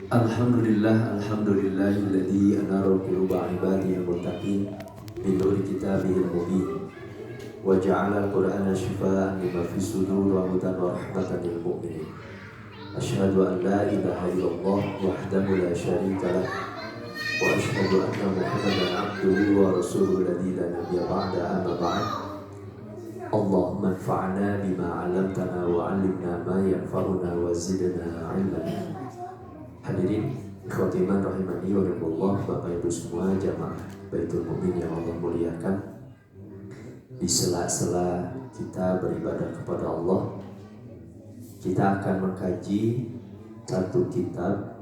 Alhamdulillahilladzi anara quluba ibadihil muttaqin bi nuri kitabihil mubin wa ja'ala al-Qur'ana shifaa'an lima fis sudur wa hudan wa rahmatan lil mu'minin. Asyhadu an la ilaha illallah wahdahu la syarika lah wa asyhadu anna Muhammadan abduhu wa rasuluhu alladzi la nabiyya ba'da amma ba'd. Allahumma anfa'na bima 'allamtana wa 'allimna ma yanfa'una wa zidna 'ilman. Hadirin khotiman rahimani wa rahimakumullah, Bapak Ibu semua jamaah Baitul Mu'min yang Allah muliakan. Di sela-sela kita beribadah kepada Allah, kita akan mengkaji satu kitab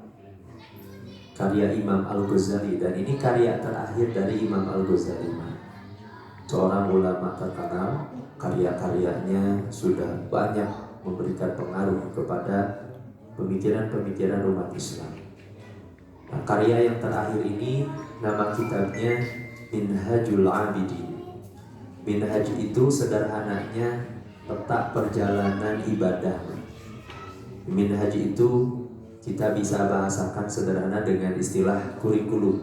karya Imam Al-Ghazali, dan ini karya terakhir dari Imam Al-Ghazali, seorang ulama terkenal. Karya-karyanya sudah banyak memberikan pengaruh kepada pemikiran-pemikiran umat Islam. Nah, karya yang terakhir ini nama kitabnya Minhajul Abidin. Minhaj itu sederhananya peta perjalanan ibadah. Minhaj itu kita bisa bahasakan sederhana dengan istilah kurikulum.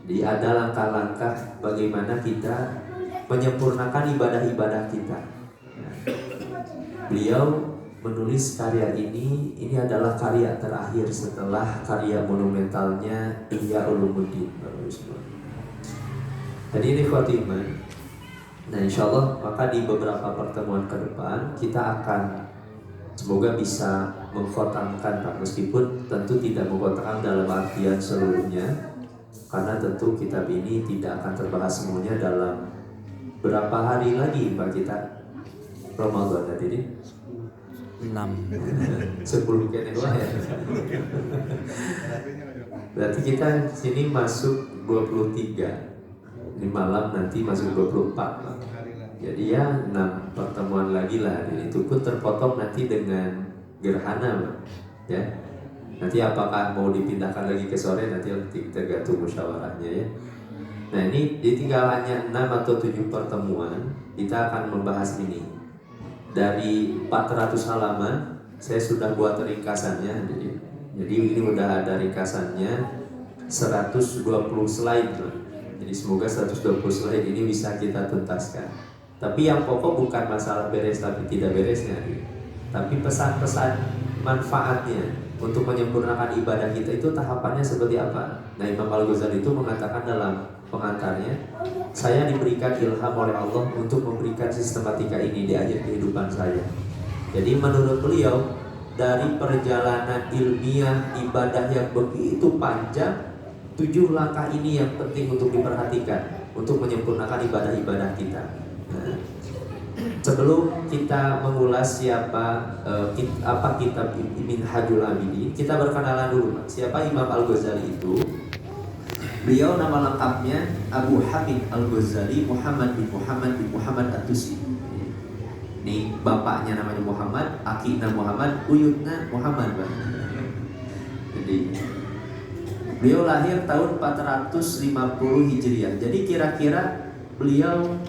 Jadi ada langkah-langkah bagaimana kita menyempurnakan ibadah-ibadah kita. Nah, beliau menulis karya ini adalah karya terakhir setelah karya monumentalnya Ihya Ulumuddin. Jadi ini khotimah. Nah, insyaallah maka di beberapa pertemuan ke depan kita akan semoga bisa mengkhotamkan, Pak, meskipun tentu tidak mengkhotamkan dalam artian seluruhnya, karena tentu kitab ini tidak akan terbahas semuanya dalam berapa hari lagi, Pak, kita Ramadan. Jadi 10 kene ya. Berarti kita sini masuk 23. Ini malam nanti masuk 24. Jadi ya 6 pertemuan lagi lah. Dan itu pun terpotong nanti dengan gerhana, ya. Nanti apakah mau dipindahkan lagi ke sore, nanti tergantung musyawarahnya, ya. Nah, ini tinggal hanya 6 atau 7 pertemuan kita akan membahas ini. Dari 400 halaman saya sudah buat ringkasannya. Jadi ini udah ada ringkasannya 120 slide. Jadi semoga 120 slide ini bisa kita tuntaskan. Tapi yang pokok bukan masalah beres tapi tidak beresnya, tapi pesan-pesan manfaatnya untuk menyempurnakan ibadah kita itu tahapannya seperti apa. Nah, Imam Al-Ghazali itu mengatakan dalam pengantarnya, saya diberikan ilham oleh Allah untuk memberikan sistematika ini di akhir kehidupan saya. Jadi menurut beliau, dari perjalanan ilmiah ibadah yang begitu panjang, 7 langkah ini yang penting untuk diperhatikan untuk menyempurnakan ibadah-ibadah kita. Nah, sebelum kita mengulas apa kitab Minhajul Abidin, kita berkenalan dulu, Pak. Siapa Imam Al-Ghazali itu? Beliau nama lengkapnya Abu Hamid Al-Ghazali Muhammad bin Muhammad At-Tusi. Ini bapaknya namanya Muhammad, akina Muhammad, uyutnya Muhammad, Pak. Jadi beliau lahir tahun 450 Hijriah. Jadi kira-kira beliau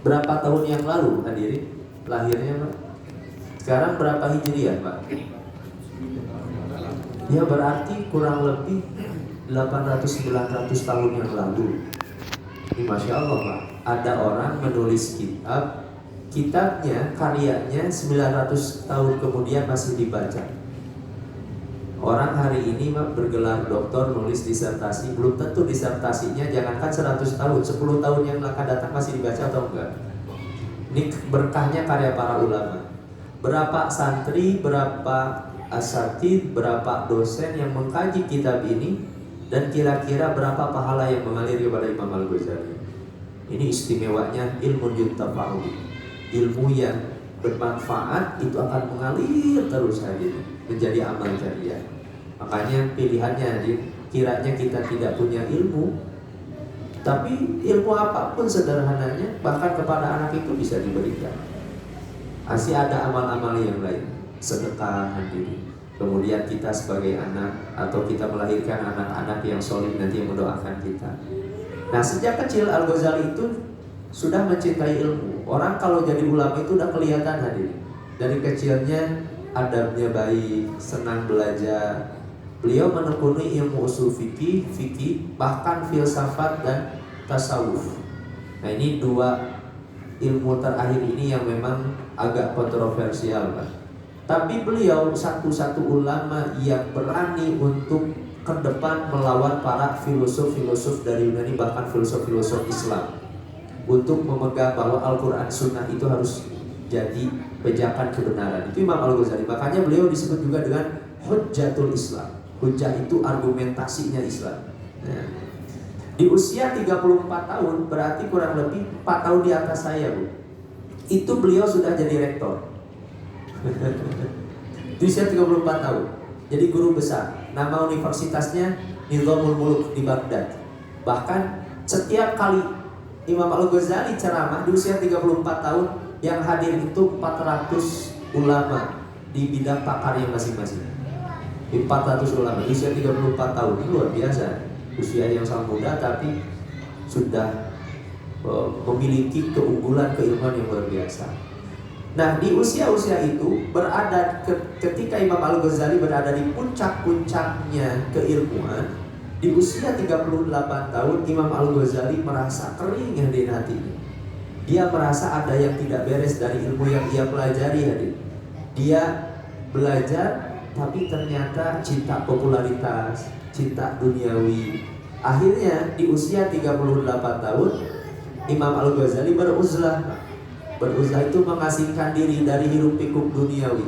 berapa tahun yang lalu, hadirin, lahirnya, Pak? Sekarang berapa Hijriah, Pak? Ya berarti kurang lebih 800-900 tahun yang lalu. Ini Masya Allah, Pak. Ada orang menulis kitabnya, karyanya 900 tahun kemudian masih dibaca. Orang hari ini, Pak, bergelar doktor, nulis disertasi, belum tentu disertasinya jangankan 100 tahun, 10 tahun yang akan datang masih dibaca atau enggak. Ini berkahnya karya para ulama. Berapa santri, berapa asatidz, berapa dosen yang mengkaji kitab ini, dan kira-kira berapa pahala yang mengalir kepada Imam Al-Ghazali. Ini istimewanya ilmu yuntafa'u. Ilmu yang bermanfaat itu akan mengalir terus hadir menjadi amal jariah. Makanya pilihannya, kiranya kita tidak punya ilmu, tapi ilmu apapun sederhananya bahkan kepada anak itu bisa diberikan. Masih ada amal-amal yang lain, sedekah, hadirin. Kemudian kita sebagai anak atau kita melahirkan anak-anak yang solid nanti yang mendoakan kita. Nah, sejak kecil Al-Ghazali itu sudah mencintai ilmu. Orang kalau jadi ulama itu udah kelihatan, hadirin. Dari kecilnya adabnya baik, senang belajar, Beliau menekuni ilmu usul fikih, bahkan filsafat dan tasawuf. Nah, ini dua ilmu terakhir ini yang memang agak kontroversial, Pak. Tapi beliau satu-satu ulama yang berani untuk ke depan melawan para filosof-filosof dari Yunani, bahkan filosof-filosof Islam, untuk memegang bahwa Al-Quran Sunnah itu harus jadi pejakan kebenaran. Itu Imam Al-Ghazali. Makanya beliau disebut juga dengan Hujjatul Islam. Hujjah itu argumentasinya Islam. Nah, di usia 34 tahun, berarti kurang lebih 4 tahun di atas saya, Bu. Itu beliau sudah jadi rektor. Di usia 34 tahun. Jadi guru besar. Nama universitasnya Nizamul Muluk di Baghdad. Bahkan setiap kali Imam Al-Ghazali ceramah di usia 34 tahun, yang hadir itu 400 ulama di bidang pakarnya masing-masing. 400 ulama di usia 34 tahun, ini luar biasa. Usia yang sangat muda tapi sudah memiliki keunggulan keilmuan yang luar biasa. Nah, di usia-usia itu berada ketika Imam Al-Ghazali berada di puncak-puncaknya keilmuan, di usia 38 tahun Imam Al-Ghazali merasa kering di hatinya. Dia merasa ada yang tidak beres dari ilmu yang ia pelajari, hadir. Dia belajar tapi ternyata cinta popularitas, cinta duniawi. Akhirnya di usia 38 tahun Imam Al-Ghazali beruzlah. Beruzlah itu mengasingkan diri dari hiruk pikuk duniawi.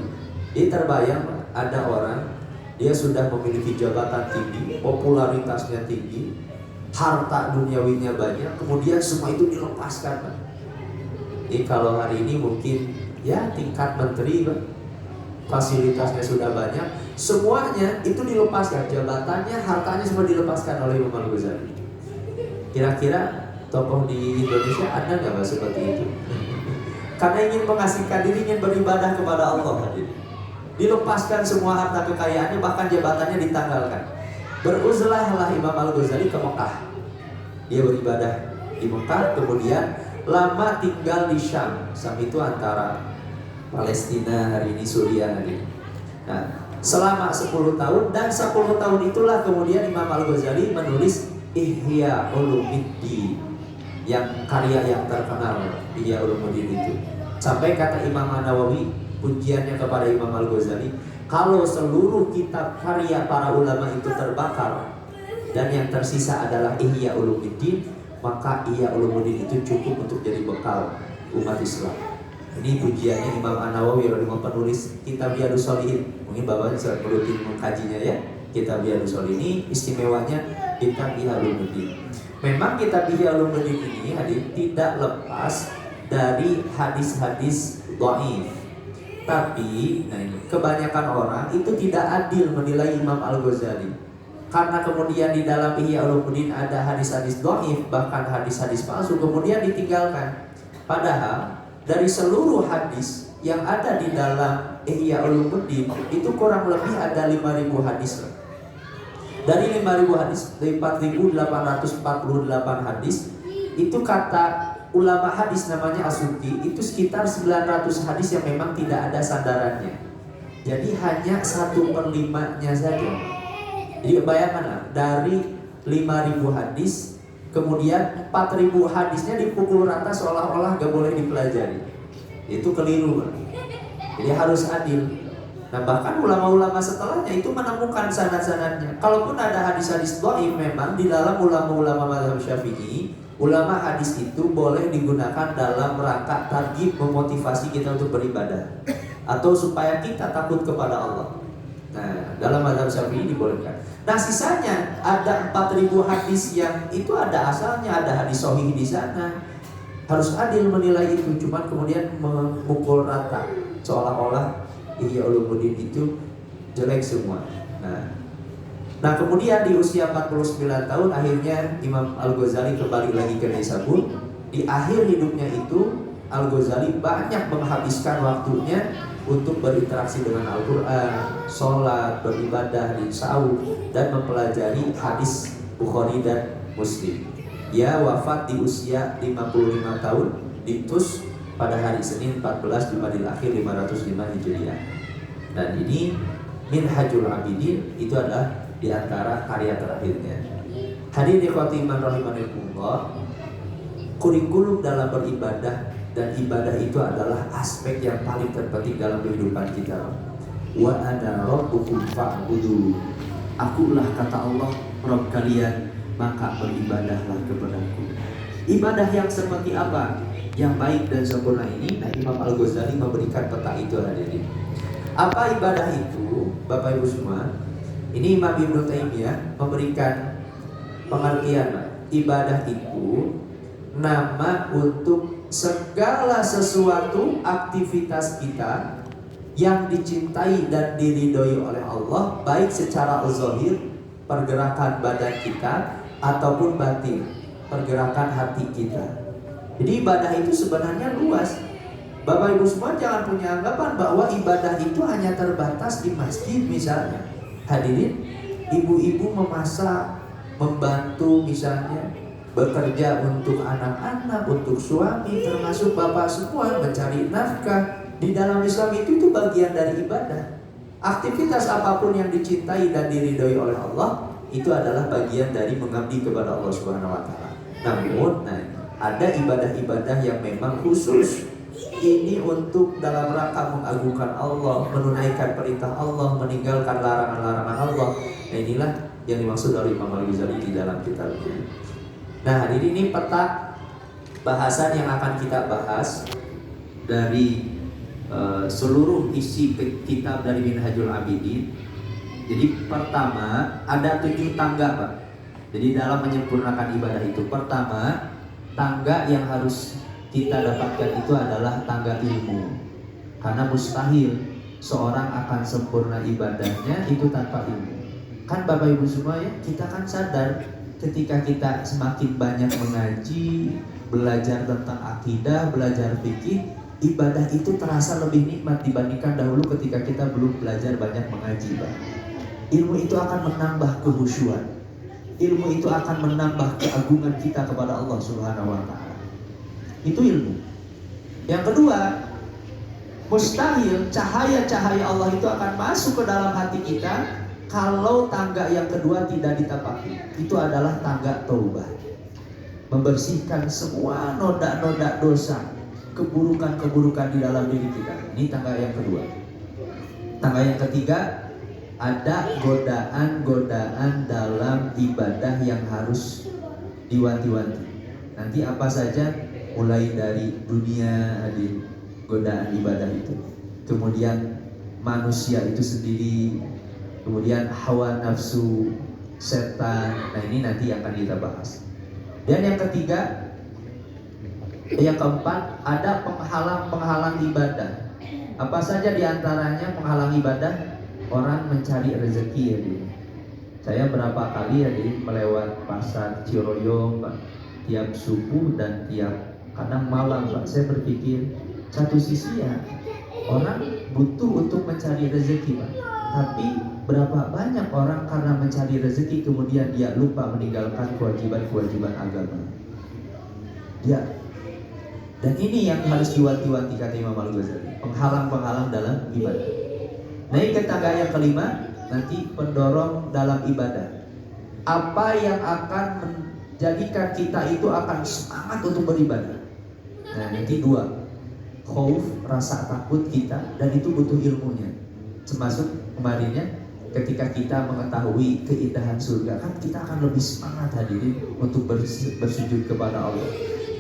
Jadi terbayang ada orang, dia sudah memiliki jabatan tinggi, popularitasnya tinggi, harta duniawinya banyak, kemudian semua itu dilepaskan. Jadi kalau hari ini mungkin ya tingkat menteri, fasilitasnya sudah banyak, semuanya itu dilepaskan, jabatannya, hartanya semua dilepaskan oleh Imam Al-Ghazali. Kira-kira tokoh di Indonesia ada nggak seperti itu? Karena ingin mengasingkan diri, ingin beribadah kepada Allah, dilepaskan semua harta kekayaannya, bahkan jabatannya ditanggalkan. Beruzlahlah Imam Al-Ghazali ke Mekah. Dia beribadah di Mekah, kemudian lama tinggal di Syam. Syam itu antara Palestina hari ini, Suriah hari ini. Nah, selama 10 tahun, dan 10 tahun itulah kemudian Imam Al-Ghazali menulis Ihya Ulumuddin, yang karya yang terkenal Ihya Ulumuddin itu. Sampai kata Imam An-Nawawi, pujiannya kepada Imam Al-Ghazali, kalau seluruh kitab karya para ulama itu terbakar dan yang tersisa adalah Ihya Ulumuddin, maka Ihya Ulumuddin itu cukup untuk jadi bekal umat Islam. Ini pujiannya Imam An-Nawawi, penulis kitab Riyadhus Shalihin. Mungkin Bapak sudah rutin mengkajinya ya. Kitab Riyadhus Shalihin ini istimewanya kitab Ihya Ulumuddin. Memang kitab Ihya Ulumuddin ini hadir tidak lepas dari hadis-hadis dhaif. Tapi kebanyakan orang itu tidak adil menilai Imam Al-Ghazali. Karena kemudian di dalam Ihya Ulumuddin ada hadis-hadis dhaif, bahkan hadis-hadis palsu, kemudian ditinggalkan. Padahal dari seluruh hadis yang ada di dalam Ihya Ulumuddin itu kurang lebih ada 5.000 hadis. Dari 5.000 hadis, dari 4.848 hadis, itu kata ulama hadis namanya As-Subki, itu sekitar 900 hadis yang memang tidak ada sandarannya. Jadi hanya 1/5-nya saja. Jadi bayangkanlah, dari 5.000 hadis, kemudian 4.000 hadisnya dipukul rata seolah-olah gak boleh dipelajari. Itu keliru. Jadi harus adil. Nah, bahkan ulama-ulama setelahnya itu menemukan sanad-sanadnya. Kalaupun ada hadis-hadis dhaif, memang di dalam ulama-ulama mazhab Syafi'i, ulama hadis itu boleh digunakan dalam rangka targhib, memotivasi kita untuk beribadah, atau supaya kita takut kepada Allah. Nah, dalam mazhab Syafi'i dibolehkan. Nah, sisanya ada 4.000 hadis yang itu ada asalnya, ada hadis sahih di sana. Harus adil menilai itu, cuman kemudian memukul rata seolah-olah Ihya Ulumuddin itu jelek semua. Nah, kemudian di usia 49 tahun akhirnya Imam Al-Ghazali kembali lagi ke Naisabur. Di akhir hidupnya itu Al-Ghazali banyak menghabiskan waktunya untuk berinteraksi dengan Al-Quran, sholat, beribadah di saum, dan mempelajari hadis Bukhari dan Muslim. Dia wafat di usia 55 tahun di Tus pada hari Senin 14 Jumadil Akhir 505 Hijriah. Dan ini Minhajul Abidin, itu adalah di antara karya terakhirnya. Hadirin ikhwati iman rahimanillah, kurikulum dalam beribadah dan ibadah itu adalah aspek yang paling terpenting dalam kehidupan kita. Wa ana rabbukum fa'budu. Akulah kata Allah Rabb kalian, maka beribadahlah kepadaku. Ibadah yang seperti apa? Yang baik dan sempurna ini, nah Imam Al-Ghazali memberikan peta itu hadirin. Apa ibadah itu, Bapak Ibu semua? Ini Imam Ibnu Taimiyah memberikan pengertian. Ibadah itu nama untuk segala sesuatu aktivitas kita yang dicintai dan diridhoi oleh Allah, baik secara zahir, pergerakan badan kita, ataupun batin, pergerakan hati kita. Jadi ibadah itu sebenarnya luas. Bapak Ibu semua jangan punya anggapan bahwa ibadah itu hanya terbatas di masjid misalnya. Hadirin, ibu-ibu memasak, membantu misalnya, bekerja untuk anak-anak, untuk suami, termasuk bapak semua mencari nafkah. Di dalam Islam itu bagian dari ibadah. Aktivitas apapun yang dicintai dan diridhoi oleh Allah itu adalah bagian dari mengabdi kepada Allah Subhanahu wa taala. Namun, ada ibadah-ibadah yang memang khusus. Ini untuk dalam rangka mengagungkan Allah, menunaikan perintah Allah, meninggalkan larangan-larangan Allah. Nah, inilah yang dimaksud oleh Imam Al-Ghazali di dalam kitab ini. Nah, hadirin, ini peta bahasan yang akan kita bahas dari seluruh isi kitab dari Minhajul Abidin. Jadi pertama ada 7 tangga, Pak. Jadi dalam menyempurnakan ibadah itu, pertama tangga yang harus kita dapatkan itu adalah tangga ilmu. Karena mustahil seorang akan sempurna ibadahnya itu tanpa ilmu. Kan Bapak Ibu semua ya, kita kan sadar ketika kita semakin banyak mengaji, belajar tentang akidah, belajar fikih, ibadah itu terasa lebih nikmat dibandingkan dahulu ketika kita belum belajar banyak mengaji, Pak. Ilmu itu akan menambah kehusyuan. Ilmu itu akan menambah keagungan kita kepada Allah Subhanahu wa taala. Itu ilmu. Yang kedua, mustahil cahaya-cahaya Allah itu akan masuk ke dalam hati kita kalau tangga yang kedua tidak ditapaki. Itu adalah tangga taubat. Membersihkan semua noda-noda dosa, keburukan-keburukan di dalam diri kita. Ini tangga yang kedua. Tangga yang ketiga, ada godaan-godaan dalam ibadah yang harus diwanti-wanti. Nanti apa saja, mulai dari dunia, hadir godaan ibadah itu, kemudian manusia itu sendiri, kemudian hawa nafsu, setan. Nah, ini nanti akan kita bahas. Dan yang ketiga, yang keempat, ada penghalang-penghalang ibadah. Apa saja diantaranya penghalang ibadah? Orang mencari rezeki ya, di. Saya berapa kali ya melewat pasar Ciroyong, Pak, tiap subuh dan tiap kadang malam, Pak. Saya berpikir satu sisi ya orang butuh untuk mencari rezeki, Pak. Tapi berapa banyak orang karena mencari rezeki kemudian dia lupa meninggalkan kewajiban-kewajiban agama. Dan ini yang harus diwanti-wanti kata Imam Al-Ghazali, penghalang-penghalang dalam ibadah. Naik ke tangga yang kelima, nanti pendorong dalam ibadah. Apa yang akan menjadikan kita itu akan semangat untuk beribadah? Nah, nanti 2, khauf, rasa takut kita, dan itu butuh ilmunya. Termasuk kemarinnya ketika kita mengetahui keindahan surga, kan kita akan lebih semangat hadirin untuk bersujud kepada Allah.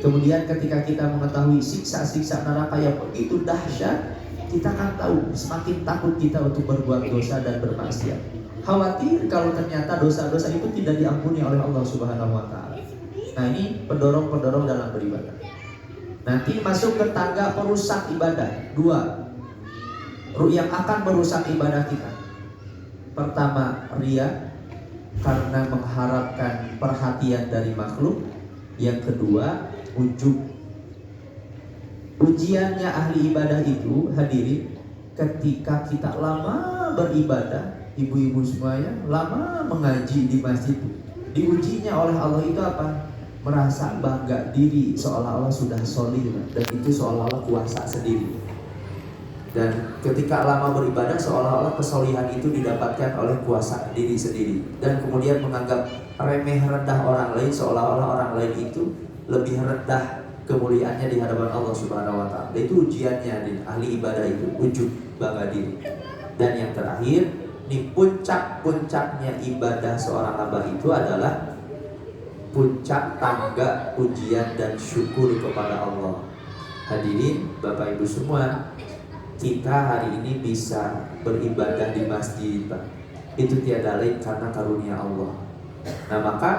Kemudian ketika kita mengetahui siksa-siksa neraka yang begitu dahsyat, kita akan tahu, semakin takut kita untuk berbuat dosa dan bermaksiat. Khawatir kalau ternyata dosa-dosa itu tidak diampuni oleh Allah Subhanahu wa taala. Nah, ini pendorong-pendorong dalam beribadah. Nanti masuk ke tangga perusak ibadah. 2 yang akan merusak ibadah kita. Pertama, riya, karena mengharapkan perhatian dari makhluk. Yang kedua, ujub. Ujiannya ahli ibadah itu hadirin, ketika kita lama beribadah, ibu-ibu semuanya lama mengaji di masjid, diujinya oleh Allah itu apa? Merasa bangga diri seolah-olah sudah solid, dan itu seolah-olah kuasa sendiri. Dan ketika lama beribadah seolah-olah kesolihan itu didapatkan oleh kuasa diri sendiri, dan kemudian menganggap remeh rendah orang lain, seolah-olah orang lain itu lebih rendah kemuliaannya di hadapan Allah Subhanahu wa taala. Itu ujiannya ahli ibadah itu, ujub, bangga diri. Dan yang terakhir, di puncak-puncaknya ibadah seorang hamba itu adalah puncak tangga ujian dan syukur kepada Allah. Hadirin Bapak Ibu semua, kita hari ini bisa beribadah di masjid, Pak. Itu tiada lain karena karunia Allah. Nah, maka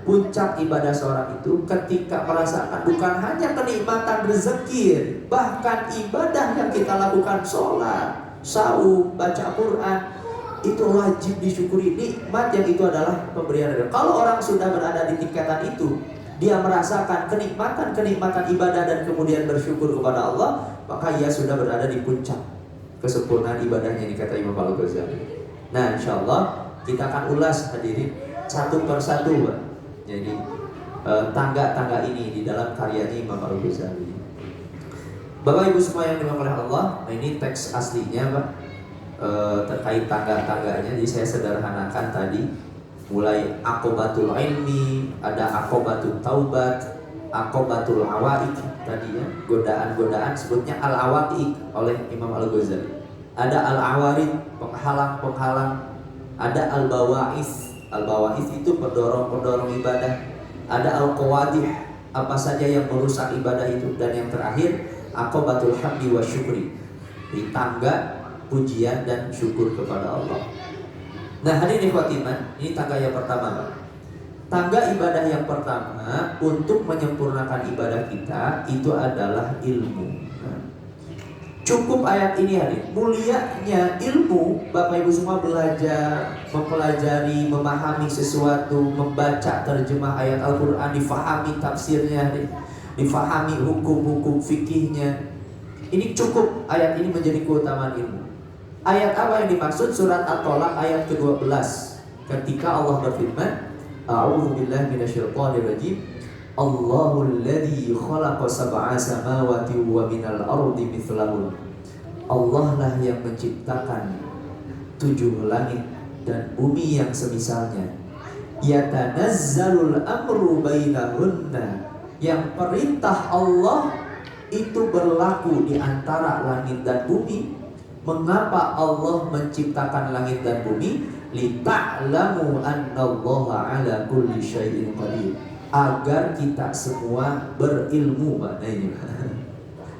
puncak ibadah seorang itu ketika merasakan bukan hanya kenikmatan berzikir, bahkan ibadah yang kita lakukan, sholat, saum, baca Quran, itu wajib disyukuri. Nikmat yang itu adalah pemberian Allah. Kalau orang sudah berada di tingkatan itu, dia merasakan kenikmatan ibadah dan kemudian bersyukur kepada Allah, maka ia sudah berada di puncak kesempurnaan ibadahnya, dikata Imam Al-Ghazali. Nah, insya Allah kita akan ulas hadirin satu persatu, Pak. Jadi tangga-tangga ini di dalam karyanya Imam Al-Ghazali. Bapak Ibu semua yang dimuliakan oleh Allah, nah ini teks aslinya, Pak, terkait tangga-tangganya. Jadi saya sederhanakan tadi, mulai aqobatul ilmi, ada aqobatul taubat, aqobatul awaiq tadi ya, godaan-godaan, sebutnya al-awaiq oleh Imam Al-Ghazali. Ada al-awarid, penghalang-penghalang, ada al-bawa'is. Al-bawa'is itu pendorong-pendorong ibadah. Ada al-qawadih, apa saja yang merusak ibadah itu. Dan yang terakhir, aqobatul hamdi wa syukri, di tangga pujian dan syukur kepada Allah. Nah, hadirin ikhwatiman, ini tangga yang pertama, Pak. Tangga ibadah yang pertama untuk menyempurnakan ibadah kita itu adalah ilmu. Cukup ayat ini, hadir. Mulianya ilmu, Bapak Ibu semua belajar, mempelajari, memahami sesuatu, membaca terjemah ayat Al-Quran, difahami tafsirnya, hadir. Difahami hukum-hukum fikihnya. Ini cukup ayat ini menjadi keutamaan ilmu. Ayat apa yang dimaksud? Surat At-Tolak ayat ke-12. Ketika Allah berfirman, A'udzubillahi minasyaitonirrajim. Allahul ladzi khalaqa sab'a samawati wa minal ardi mithlahun. Allah lah yang menciptakan 7 langit dan bumi yang semisalnya. Yatanazzalul amru bainahunna. Yang perintah Allah itu berlaku di antara langit dan bumi. Mengapa Allah menciptakan langit dan bumi? Lita'lamu annallaha ala kulli syai'in qadir. Agar kita semua berilmu, maknanya.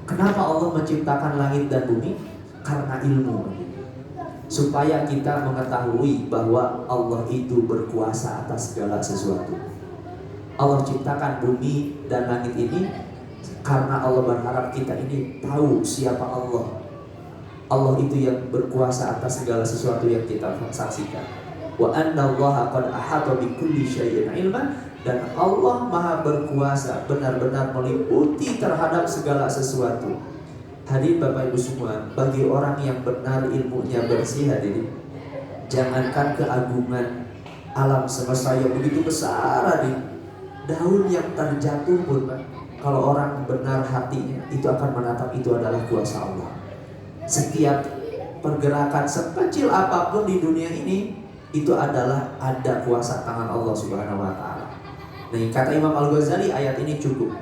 Kenapa Allah menciptakan langit dan bumi? Karena ilmu. Supaya kita mengetahui bahwa Allah itu berkuasa atas segala sesuatu. Allah ciptakan bumi dan langit ini karena Allah berharap kita ini tahu siapa Allah. Allah itu yang berkuasa atas segala sesuatu yang kita saksikan. Wa anna Allaha qad ahata bi kulli syai'in ilman. Dan Allah maha berkuasa, benar-benar meliputi terhadap segala sesuatu. Hadirin Bapak Ibu semua, bagi orang yang benar ilmunya bersih, hadirin, jangankan keagungan alam semesta yang begitu besar, hadirin, daun yang terjatuh pun, Pak, kalau orang benar hatinya, itu akan menatap itu adalah kuasa Allah. Setiap pergerakan sekecil apapun di dunia ini, itu adalah ada kuasa tangan Allah Subhanahu wa taala. Nah, kata Imam Al-Ghazali, ayat ini cukup.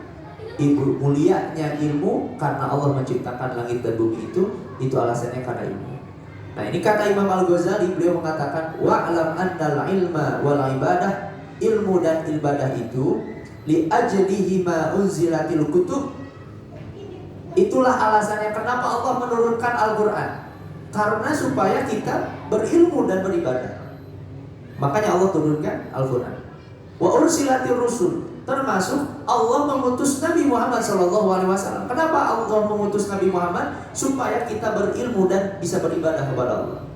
Ibu mulianya ilmu karena Allah menciptakan langit dan bumi itu alasannya karena ilmu. Nah, ini kata Imam Al-Ghazali, beliau mengatakan wa'lam annal ilma wal ibadah, ilmu dan ibadah itu li ajlihi ma unzilatil kutub. Itulah alasannya kenapa Allah menurunkan Al-Quran, karena supaya kita berilmu dan beribadah. Makanya Allah turunkan Al-Quran. Wa ursilatir rusul, termasuk Allah mengutus Nabi Muhammad SAW. Kenapa Allah mengutus Nabi Muhammad? Supaya kita berilmu dan bisa beribadah kepada Allah.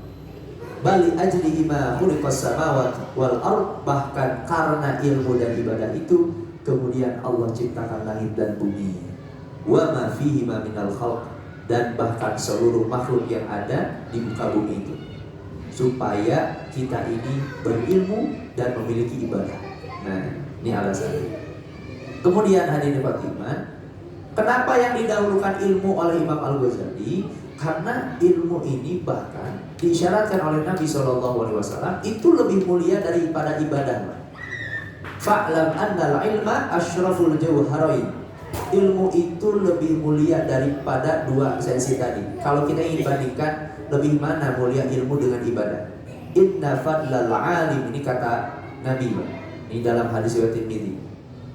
Bali ajlihi ma khuliqas samawati wal ard, bahkan karena ilmu dan ibadah itu kemudian Allah ciptakan langit dan bumi. Wa ma fihi ma minal khalq, dan bahkan seluruh makhluk yang ada di muka bumi itu, supaya kita ini berilmu dan memiliki ibadah. Nah, ini alasannya. Kemudian hadirin Fatimah, kenapa yang didahulukan ilmu oleh Imam Al-Ghazali? Karena ilmu ini bahkan diisyaratkan oleh Nabi SAW itu lebih mulia daripada ibadah. Fa'lam annal ilma asyraful jawharain. Ilmu itu lebih mulia daripada dua esensi tadi. Kalau kita ingin bandingkan lebih mana mulia ilmu dengan ibadah. Inna fadlal alim, ini kata Nabi, ini dalam hadis riwayat Tirmidzi.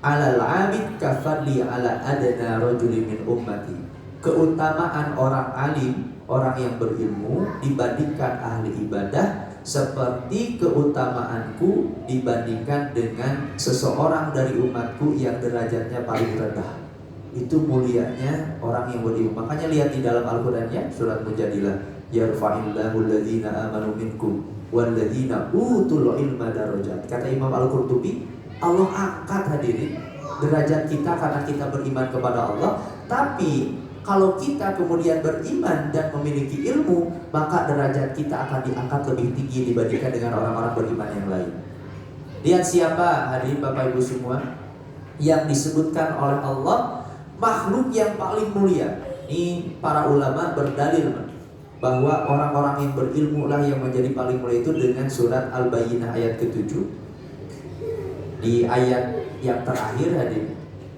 Alal abid kafadli ala adna rajulin min ummati. Keutamaan orang alim, orang yang berilmu dibandingkan ahli ibadah seperti keutamaanku dibandingkan dengan seseorang dari umatku yang derajatnya paling rendah. Itu mulianya orang yang berilmu. Makanya lihat di dalam Al-Qur'annya surat Mujadilah, yarfa'illahu alladhina amanu minkum walladzina utul ilma darajat. Kata Imam Al-Qurtubi, Allah angkat hadirin derajat kita karena kita beriman kepada Allah. Tapi kalau kita kemudian beriman dan memiliki ilmu, maka derajat kita akan diangkat lebih tinggi dibandingkan dengan orang-orang beriman yang lain. Lihat siapa hadirin Bapak Ibu semua yang disebutkan oleh Allah makhluk yang paling mulia. Ini para ulama berdalil bahwa orang-orang yang berilmu lah yang menjadi paling mulia itu dengan surat Al-Bayyinah ayat ke-7. Di ayat yang terakhir hadirin.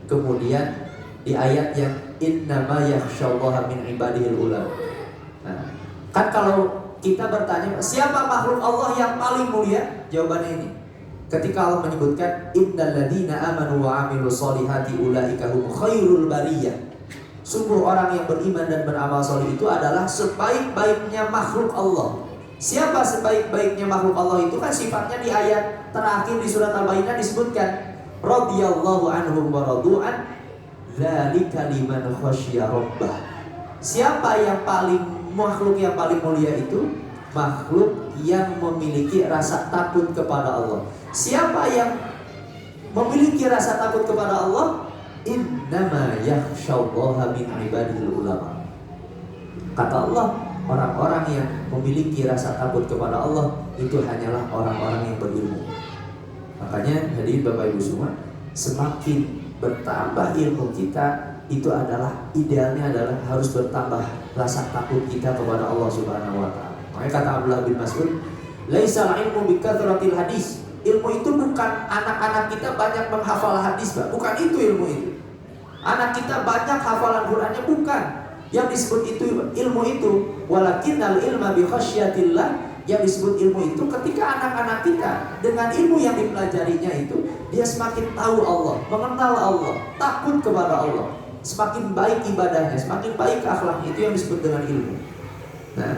Kemudian di ayat yang innama yakhsyallaha min ibadihil ulama. Nah, kan kalau kita bertanya siapa makhluk Allah yang paling mulia? Jawabannya ini. Ketika Allah menyebutkan innal ladzina amanu wa amilus solihati ulaika hum khairul bariyah. Sungguh orang yang beriman dan beramal soleh itu adalah sebaik-baiknya makhluk Allah. Siapa sebaik-baiknya makhluk Allah itu? Kan sifatnya di ayat terakhir di surat Al-Bayyinah disebutkan radhiyallahu anhum wa radu'an dzalika liman khasyya rabbah. Siapa yang makhluk yang paling mulia itu? Makhluk yang memiliki rasa takut kepada Allah. Siapa yang memiliki rasa takut kepada Allah? Innama yakhsyallaha min ibadihil ulama. Kata Allah, orang-orang yang memiliki rasa takut kepada Allah itu hanyalah orang-orang yang berilmu. Makanya hadirin Bapak Ibu semua, semakin bertambah ilmu kita, itu adalah idealnya adalah harus bertambah rasa takut kita kepada Allah Subhanahu wa taala. Makanya kata Abdullah bin Mas'ud, laisal ilmu bikathratil hadis. Ilmu itu bukan anak-anak kita banyak menghafal hadis, Pak. Bukan itu ilmu itu. Anak kita banyak hafalan Qur'annya, bukan. Yang disebut itu ilmu itu, walakinnal ilma bi khasyatillah. Yang disebut ilmu itu ketika anak-anak kita dengan ilmu yang dipelajarinya itu dia semakin tahu Allah, mengenal Allah, takut kepada Allah, semakin baik ibadahnya, semakin baik akhlaknya. Itu yang disebut dengan ilmu. Nah,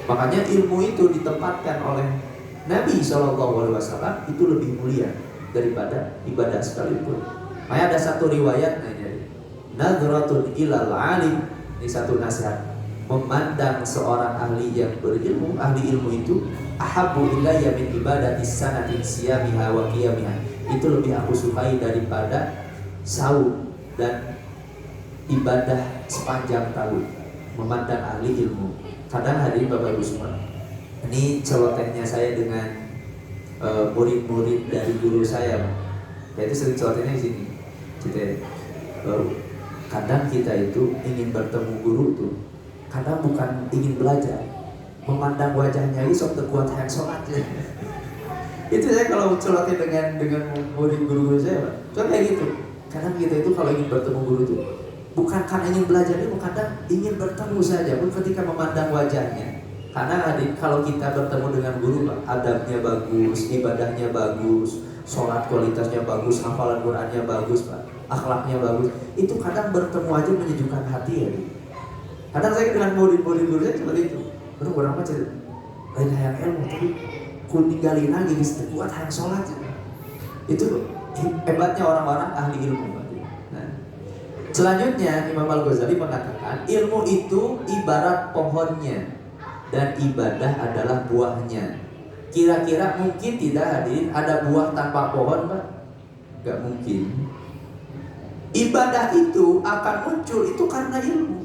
makanya ilmu itu ditempatkan oleh Nabi SAW itu lebih mulia daripada ibadah sekalipun. Makanya ada satu riwayat nadratun ilal alim, ini satu nasihat. Memandang seorang ahli yang berilmu, ahli ilmu itu ahabbu ilayya min ibadatis sanatin siyamiha wa qiyamiha. Itu lebih aku sukai daripada saum dan ibadah sepanjang tahun. Memandang ahli ilmu. Kadang hadirin Bapak Ibu semua, ini celotehnya saya dengan murid-murid dari guru saya. Yaitu sering celotehnya di sini. Kadang kita itu ingin bertemu guru tuh, kadang bukan ingin belajar, memandang wajahnya ini sok terkuat yang sholat. Itu saya kalau celoteh dengan murid guru-guru saya, Pak. Cuma kayak gitu. Kadang kita itu kalau ingin bertemu guru tuh bukan karena ingin belajar, itu kadang ingin bertemu saja pun ketika memandang wajahnya. Karena kalau kita bertemu dengan guru, Pak, adabnya bagus, ibadahnya bagus, sholat kualitasnya bagus, hafalan Qur'annya bagus, Pak, akhlaknya bagus, itu kadang bertemu aja menyejukkan hati ya. Kadang saya dengan murid-murid guru saya seperti itu. Baru orang macam lain hayang ilmu tapi kuninggalin lagi kuat hayang sholat. Itu hebatnya orang-orang ahli ilmu. Nah, selanjutnya Imam Al-Ghazali mengatakan ilmu itu ibarat pohonnya dan ibadah adalah buahnya. Kira-kira mungkin tidak hadirin ada buah tanpa pohon, Pak? Gak mungkin. Ibadah itu akan muncul itu karena ilmu.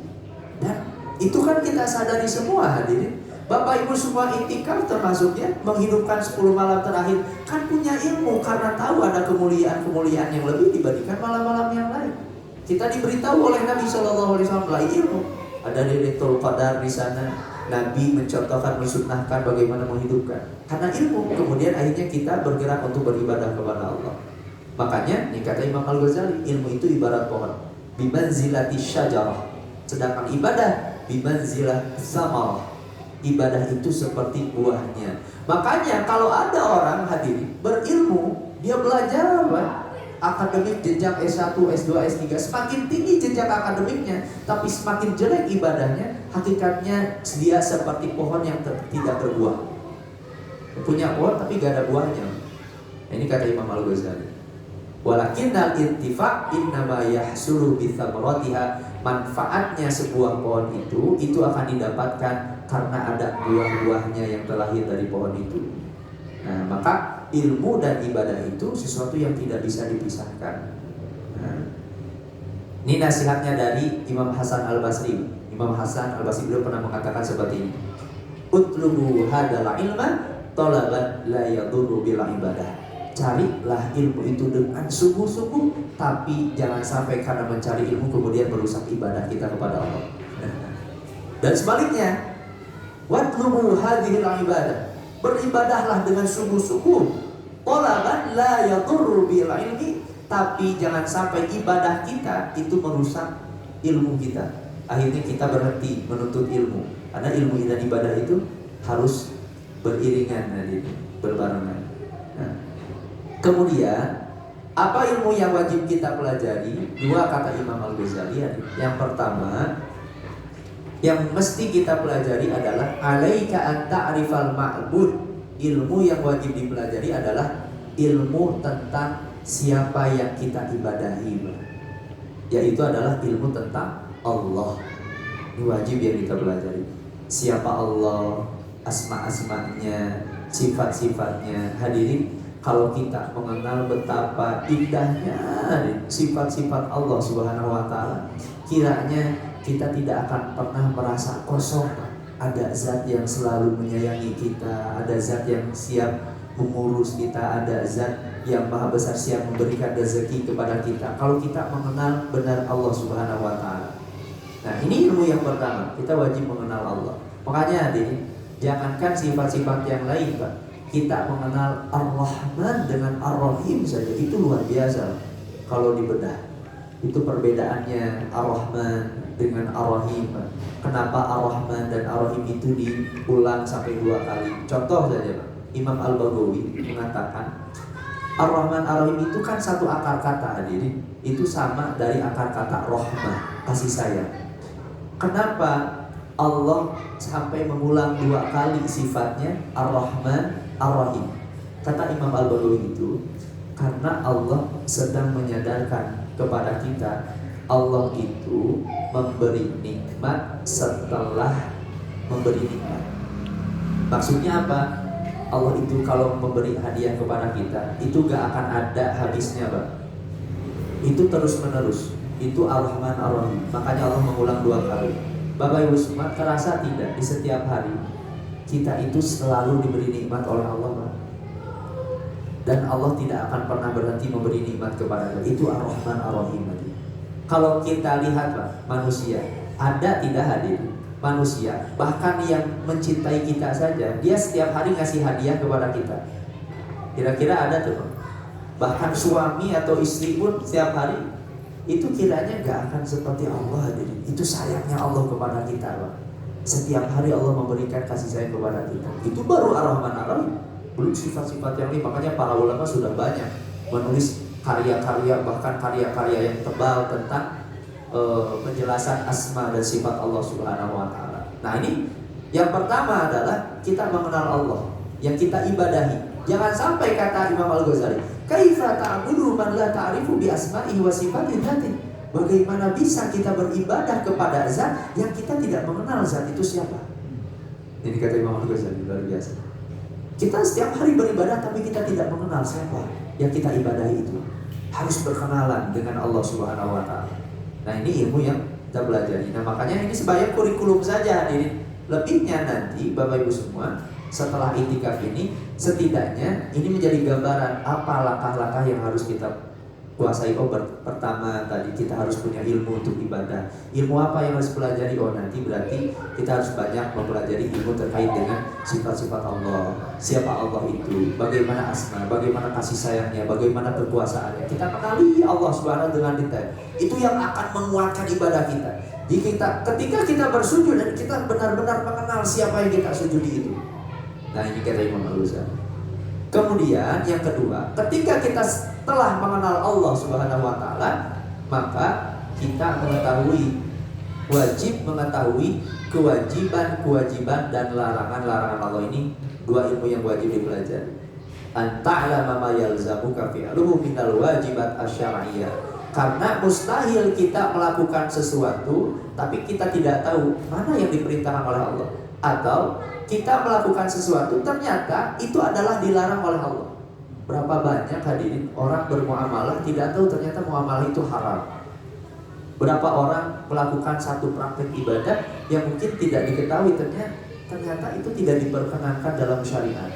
Dan itu kan kita sadari semua hadirin. Bapak Ibu semua iktikaf termasuknya menghidupkan 10 malam terakhir kan punya ilmu karena tahu ada kemuliaan-kemuliaan yang lebih dibandingkan malam-malam yang lain. Kita diberitahu oleh Nabi SAW melalui ilmu. Ada Lailatul Qadar di sana. Nabi mencontohkan, mensunnahkan bagaimana menghidupkan. Karena ilmu, kemudian akhirnya kita bergerak untuk beribadah kepada Allah. Makanya, ini kata Imam Al-Ghazali, ilmu itu ibarat pohon. Bimanzilati syajarah. Sedangkan ibadah, bimanzilah samarah. Ibadah itu seperti buahnya. Makanya kalau ada orang hadirin berilmu, dia belajar akademik jenjang S1, S2, S3, semakin tinggi jenjang akademiknya, tapi semakin jelek ibadahnya, hakikatnya dia seperti pohon yang tidak berbuah. Punya pohon tapi gak ada buahnya. Ini kata Imam Al-Ghazali. Walakinnal intifa' innama yahsulu bi thamaratiha. Manfaatnya sebuah pohon itu akan didapatkan karena ada buah-buahnya yang terlahir dari pohon itu. Nah, maka ilmu dan ibadah itu sesuatu yang tidak bisa dipisahkan. Nah, ini nasihatnya dari Imam Hasan Al-Basri. Imam Hasan Al-Basri beliau pernah mengatakan seperti ini. Utlubu hadal ilma talaban la yadurru bil ibadah. Carilah ilmu itu dengan sungguh-sungguh, tapi jangan sampai karena mencari ilmu kemudian merusak ibadah kita kepada Allah. Dan sebaliknya, watlubu hadhil ibadah. Beribadahlah dengan sungguh-sungguh. Talaban la yadurru bil ilmi, tapi jangan sampai ibadah kita itu merusak ilmu kita. Akhirnya kita berhenti menuntut ilmu. Karena ilmu dan ibadah itu harus beriringan, berbarengan. Nah, kemudian apa ilmu yang wajib kita pelajari? Dua kata Imam Al-Ghazali. Yang pertama, yang mesti kita pelajari adalah alaika an ta'rifal ma'bud. Ilmu yang wajib dipelajari adalah ilmu tentang siapa yang kita ibadahi, yaitu adalah ilmu tentang Allah. Ini wajib yang kita pelajari. Siapa Allah, asma-asmanya, sifat-sifatnya. Hadirin, kalau kita mengenal betapa indahnya sifat-sifat Allah Subhanahu wa Ta'ala, kiranya kita tidak akan pernah merasa kosong. Ada zat yang selalu menyayangi kita, ada zat yang siap mengurus kita, ada zat yang maha besar siap memberikan rezeki kepada kita. Kalau kita mengenal benar Allah Subhanahu wa Ta'ala. Nah, ini ilmu yang pertama, kita wajib mengenal Allah. Makanya hadirin, jangankan sifat-sifat yang lain, Pak. Kita mengenal Ar-Rahman dengan Ar-Rahim saja itu luar biasa. Kalau dibedah, itu perbedaannya Ar-Rahman dengan Ar-Rahim. Kenapa Ar-Rahman dan Ar-Rahim itu diulang sampai 2 kali? Contoh saja, Pak. Imam Al-Baghawi mengatakan Ar-Rahman Ar-Rahim itu kan satu akar kata, hadirin. Itu sama dari akar kata rahmah, kasih sayang. Kenapa Allah sampai mengulang 2 kali sifatnya Ar-Rahman Ar-Rahim? Kata Imam Al-Baghawi itu karena Allah sedang menyadarkan kepada kita, Allah itu memberi nikmat setelah memberi nikmat. Maksudnya apa? Allah itu kalau memberi hadiah kepada kita, itu gak akan ada habisnya, Pak. Itu terus menerus. Itu Ar-Rahman Ar-Rahim. Makanya Allah mengulang 2 kali. Bapak Ibu semua, terasa tidak di setiap hari kita itu selalu diberi nikmat oleh Allah, Pak? Dan Allah tidak akan pernah berhenti memberi nikmat kepada kita. Itu Ar-Rahman Ar-Rahim. Kalau kita lihat, Pak, manusia ada tidak hadir manusia, bahkan yang mencintai kita saja, dia setiap hari ngasih hadiah kepada kita. Kira-kira ada tuh, Pak? Bahkan suami atau istri pun setiap hari. Itu kiranya gak akan seperti Allah, hadirin. Itu sayangnya Allah kepada kita, Pak. Setiap hari Allah memberikan kasih sayang kepada kita. Itu baru Ar-Rahman Ar-Rahim. Belum sifat-sifat yang lain. Makanya para ulama sudah banyak menulis karya-karya, bahkan karya-karya yang tebal tentang penjelasan asma dan sifat Allah Subhanahu wa Ta'ala. Nah, ini yang pertama adalah kita mengenal Allah yang kita ibadahi. Jangan sampai kata Imam Al-Ghazali, kaifa ta'budu man la ta'rifu bi asma'ihi wa sifatihi. Bagaimana bisa kita beribadah kepada zat yang kita tidak mengenal zat itu siapa? Ini kata Imam Al-Ghazali, luar biasa. Kita setiap hari beribadah tapi kita tidak mengenal siapa yang kita ibadahi itu. Harus berkenalan dengan Allah Subhanahu wa Ta'ala. Nah, ini ilmu yang kita pelajari. Nah, makanya ini sebagai kurikulum saja, hadirin. Lebihnya nanti Bapak Ibu semua, setelah itikaf ini, setidaknya ini menjadi gambaran apa langkah-langkah yang harus kita kuasai. Pertama tadi kita harus punya ilmu untuk ibadah. Ilmu apa yang harus pelajari? Nanti berarti kita harus banyak mempelajari ilmu terkait dengan sifat-sifat Allah. Siapa Allah itu? Bagaimana asma? Bagaimana kasih sayangnya? Bagaimana kekuasaannya? Kita kenali Allah Subhanahu dengan detail. Itu yang akan menguatkan ibadah kita. Ketika kita bersujud dan kita benar-benar mengenal siapa yang kita sujudi itu. Nah, ini kata Imam Al-Ghazali. Kemudian yang kedua, ketika kita telah mengenal Allah Subhanahu wa taala, maka kita wajib mengetahui kewajiban-kewajiban dan larangan-larangan Allah. Ini dua ilmu yang wajib dipelajari. Anta'lama ma yalzamuka fi'luhu minal wajibat asy-syar'iyyah. Karena mustahil kita melakukan sesuatu tapi kita tidak tahu mana yang diperintahkan oleh Allah, atau kita melakukan sesuatu ternyata itu adalah dilarang oleh Allah. Berapa banyak hadirin orang bermuamalah tidak tahu ternyata muamalah itu haram. Berapa orang melakukan satu praktek ibadah yang mungkin tidak diketahui ternyata itu tidak diperkenankan dalam syariat.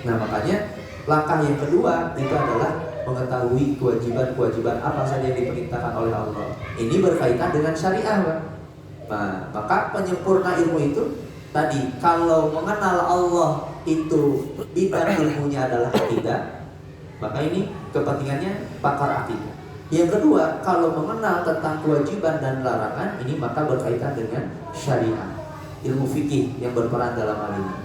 Nah, makanya langkah yang kedua itu adalah mengetahui kewajiban-kewajiban apa saja yang diperintahkan oleh Allah. Ini berkaitan dengan syariah, Pak. Nah, maka penyempurna ilmu itu tadi, kalau mengenal Allah itu bidang ilmunya adalah akidah, maka ini kepentingannya pakar akidah. Yang kedua, kalau mengenal tentang kewajiban dan larangan, ini maka berkaitan dengan syariah, ilmu fikih yang berperan dalam hal ini.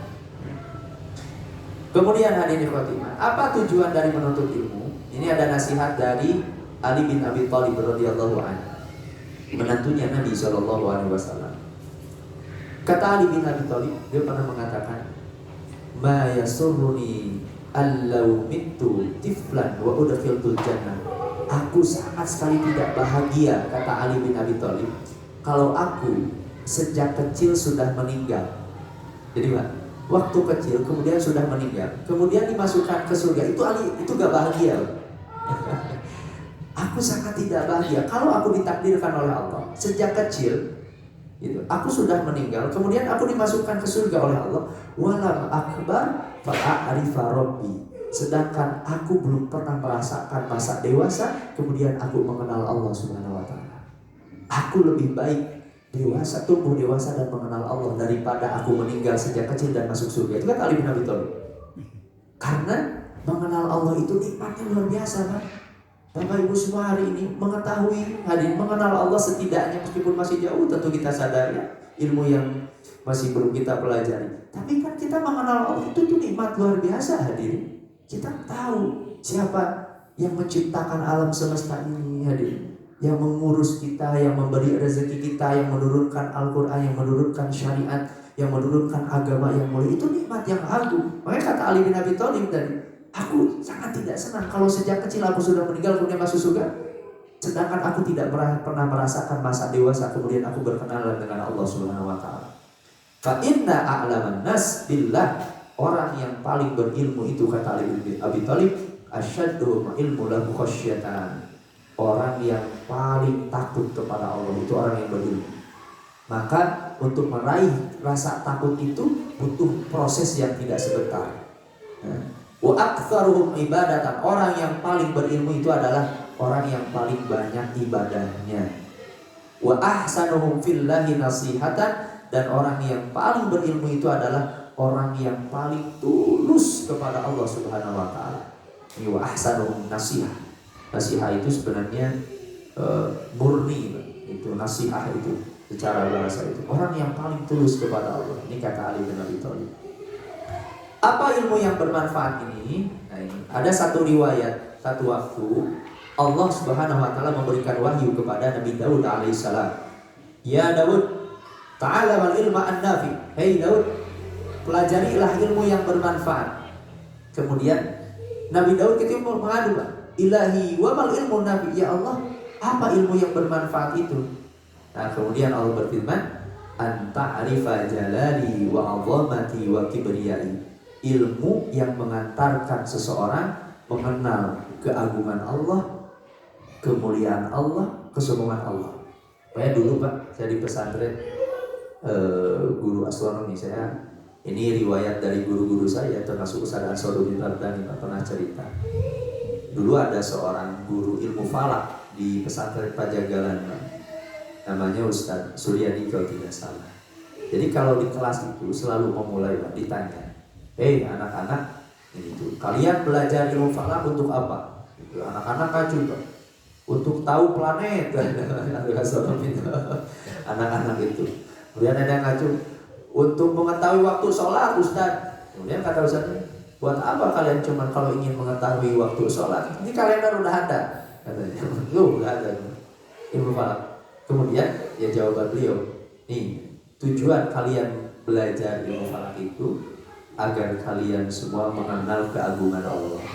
Kemudian hadirin khotimah, apa tujuan dari menuntut ilmu? Ini ada nasihat dari Ali bin Abi Thalib radhiyallahu anhu, menantunya Nabi sallallahu alaihi wasallam. Kata Ali bin Abi Thalib, dia pernah mengatakan, "Ma yasurruni allau mittu tiflan wa udkhiltul jannah." Aku sangat sekali tidak bahagia, kata Ali bin Abi Thalib, kalau aku sejak kecil sudah meninggal. Jadi Pak, waktu kecil kemudian sudah meninggal, kemudian dimasukkan ke surga, itu Ali itu gak bahagia. Aku sangat tidak bahagia kalau aku ditakdirkan oleh Allah sejak kecil gitu, aku sudah meninggal, kemudian aku dimasukkan ke surga oleh Allah. Walam akbar fa'arifa rabbi. Sedangkan aku belum pernah merasakan masa dewasa, kemudian aku mengenal Allah Subhanahu wa taala. Aku lebih baik dewasa, tumbuh dewasa dan mengenal Allah daripada aku meninggal sejak kecil dan masuk surga. Itu kan Ali bin Abi Thalib. Karena mengenal Allah itu nikmatnya luar biasa, Pak. Bapak Ibu semua hari ini mengetahui, hadir mengenal Allah setidaknya meskipun masih jauh, tentu kita sadar ya, ilmu yang masih belum kita pelajari. Tapi kan kita mengenal Allah itu tuh nikmat luar biasa, hadir. Kita tahu siapa yang menciptakan alam semesta ini, hadir, yang mengurus kita, yang memberi rezeki kita, yang menurunkan Al-Quran, yang menurunkan syariat, yang menurunkan agama yang mulia. Itu nikmat yang agung. Makanya kata Ali bin Abi Thalib tadi, aku sangat tidak senang kalau sejak kecil aku sudah meninggal kemudian masuk surga, sedangkan aku tidak pernah merasakan masa dewasa kemudian aku berkenalan dengan Allah Subhanahu wa taala. Fa inna a'laman nas billah. Orang yang paling berilmu itu, kata Ali bin Abi Thalib, asyaddu ilmu lahu khasyatan. Orang yang paling takut kepada Allah itu orang yang berilmu. Maka untuk meraih rasa takut itu butuh proses yang tidak sebentar. Wa aktsaruhum ibadatan. Orang yang paling berilmu itu adalah orang yang paling banyak ibadahnya. Wa ahsanuhum fillahi nasihatan. Dan orang yang paling berilmu itu adalah orang yang paling tulus kepada Allah Subhanahu wa taala. Wa ahsanuhum nasihah. Nasihah itu sebenarnya murni, itu nasihat itu secara bahasa itu orang yang paling tulus kepada Allah. Ini kata Ali bin Abi Thalib. Apa ilmu yang bermanfaat ini? Nah, ini ada satu riwayat, satu waktu Allah Subhanahu wa taala memberikan wahyu kepada Nabi Daud alaihissalam. Ya Daud, ta'ala wal ilma an-nafi. Hei Daud, pelajarilah ilmu yang bermanfaat. Kemudian Nabi Daud ketika mengadu, Ilahi wa mal ilmu nafi. Ya Allah, apa ilmu yang bermanfaat itu? Nah, kemudian Allah berfirman, anta arifa jalali wa azamati wa kibriyai. Ilmu yang mengantarkan seseorang mengenal keagungan Allah, kemuliaan Allah, kesombongan Allah. Kayak dulu Pak, saya di pesantren guru astronomi saya. Ini riwayat dari guru-guru saya, termasuk Ustaz Ansarudin Rabbani, pernah cerita. Dulu ada seorang guru ilmu falak di pesantren Pajagalan, Pak. Namanya Ustadz Suryadi kalau tidak salah. Jadi kalau di kelas itu selalu memulai, Pak, ditanya, "Hei anak-anak, itu kalian belajar ilmu falak untuk apa?" Itu anak-anak acuh, Pak. Untuk tahu planet, anak-anak itu. Kemudian ada yang ngacu, untuk mengetahui waktu sholat, Ustaz. Kemudian kata Ustaznya, buat apa kalian cuman kalau ingin mengetahui waktu sholat? Ini kalender udah ada, katanya. Udah ada ilmu falak. Kemudian ya jawaban beliau, nih tujuan kalian belajar ilmu falak itu agar kalian semua mengenal keagungan Allah.